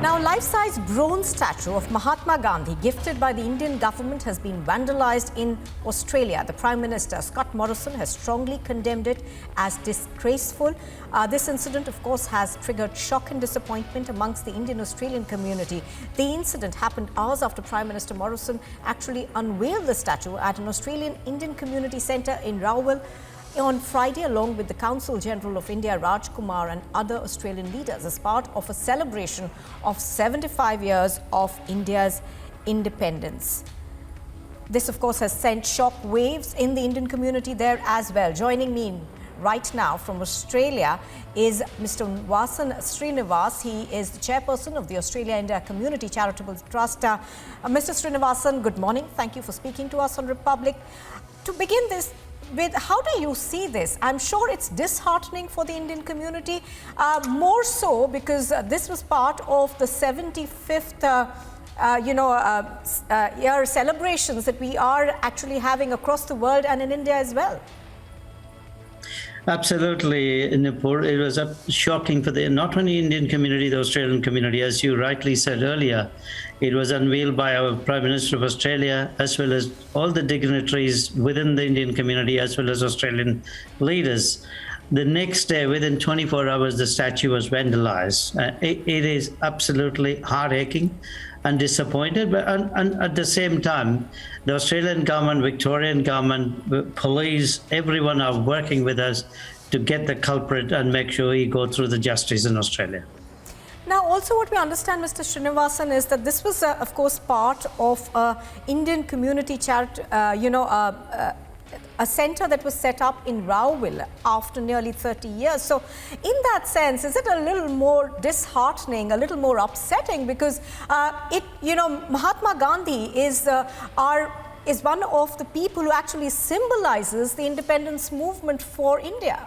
Now, a life-size bronze statue of Mahatma Gandhi gifted by the Indian government has been vandalised in Australia. The Prime Minister, Scott Morrison, has strongly condemned it as disgraceful. This incident, of course, has triggered shock and disappointment amongst the Indian-Australian community. The incident happened hours after Prime Minister Morrison actually unveiled the statue at an Australian Indian community centre in Rowell on Friday, along with the Consul General of India, Raj Kumar, and other Australian leaders as part of a celebration of 75 years of India's independence. This, of course, has sent shock waves in the Indian community there as well. Joining me right now from Australia is Mr. Vasan Srinivas. He is the chairperson of the Australia-India Community Charitable Trust. Mr. Srinivasan, good morning. Thank you for speaking to us on Republic. To begin this, how do you see this? I'm sure it's disheartening for the Indian community, more so because this was part of the 75th year celebrations that we are actually having across the world and in India as well. Absolutely, Nipur. It was shocking for the not only Indian community, the Australian community, as you rightly said earlier. It was unveiled by our Prime Minister of Australia, as well as all the dignitaries within the Indian community, as well as Australian leaders. The next day, within 24 hours, the statue was vandalised. It is absolutely heart-aching and disappointed, but and at the same time, the Australian government, Victorian government, police, everyone are working with us to get the culprit and make sure he go through the justice in Australia. Now, also what we understand, Mr. Srinivasan, is that this was, of course, part of Indian community charity, a centre that was set up in Rowell after nearly 30 years. So, in that sense, is it a little more disheartening, a little more upsetting? Because Mahatma Gandhi is one of the people who actually symbolizes the independence movement for India.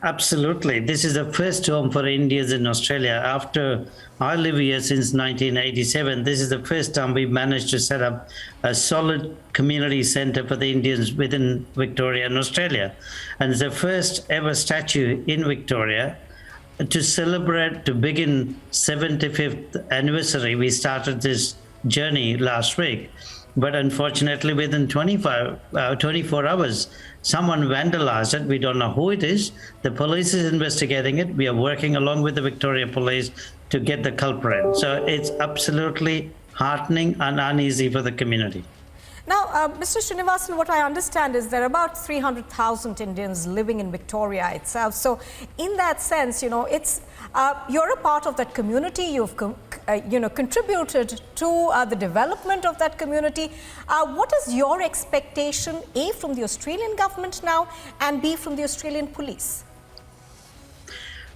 Absolutely. This is the first home for Indians in Australia. After I live here since 1987, this is the first time we managed to set up a solid community centre for the Indians within Victoria and Australia. And it's the first ever statue in Victoria to celebrate, to begin 75th anniversary. We started this journey last week. But unfortunately, within 24 hours, someone vandalized it. We don't know who it is. The police is investigating it. We are working along with the Victoria Police to get the culprit. So it's absolutely heartening and uneasy for the community. Now, Mr. Srinivasan, what I understand is there are about 300,000 Indians living in Victoria itself. So, in that sense, it's you're a part of that community. You've contributed to the development of that community. What is your expectation, A, from the Australian government now, and B, from the Australian police?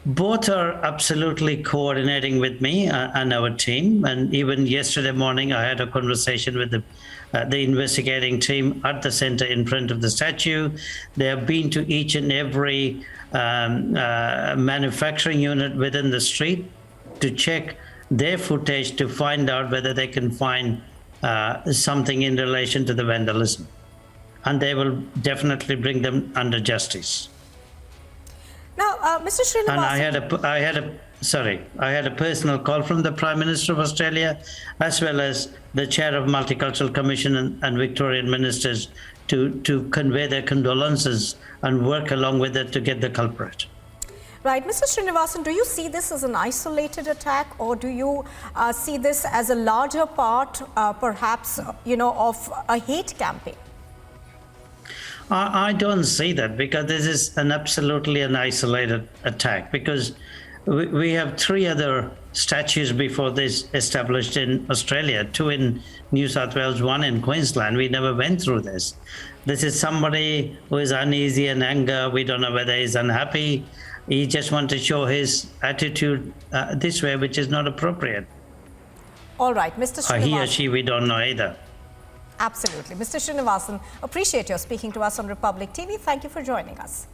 Both are absolutely coordinating with me and our team. And even yesterday morning, I had a conversation with the investigating team at the centre in front of the statue. They have been to each and every manufacturing unit within the street to check their footage to find out whether they can find something in relation to the vandalism. And they will definitely bring them under justice. Now, Mr. Srinivasan. And I had a personal call from the Prime Minister of Australia, as well as the Chair of Multicultural Commission and Victorian ministers to convey their condolences and work along with it to get the culprit. Right. Mr. Srinivasan, do you see this as an isolated attack, or do you see this as a larger part, perhaps, of a hate campaign? I don't see that, because this is absolutely an isolated attack, because we have 3 other statues before this established in Australia, 2 in New South Wales, 1 in Queensland. We never went through this. This is somebody who is uneasy and anger. We don't know whether he's unhappy. He just wants to show his attitude this way, which is not appropriate. All right, Mr. Srinivasan. He or she, we don't know either. Absolutely. Mr. Srinivasan, appreciate your speaking to us on Republic TV. Thank you for joining us.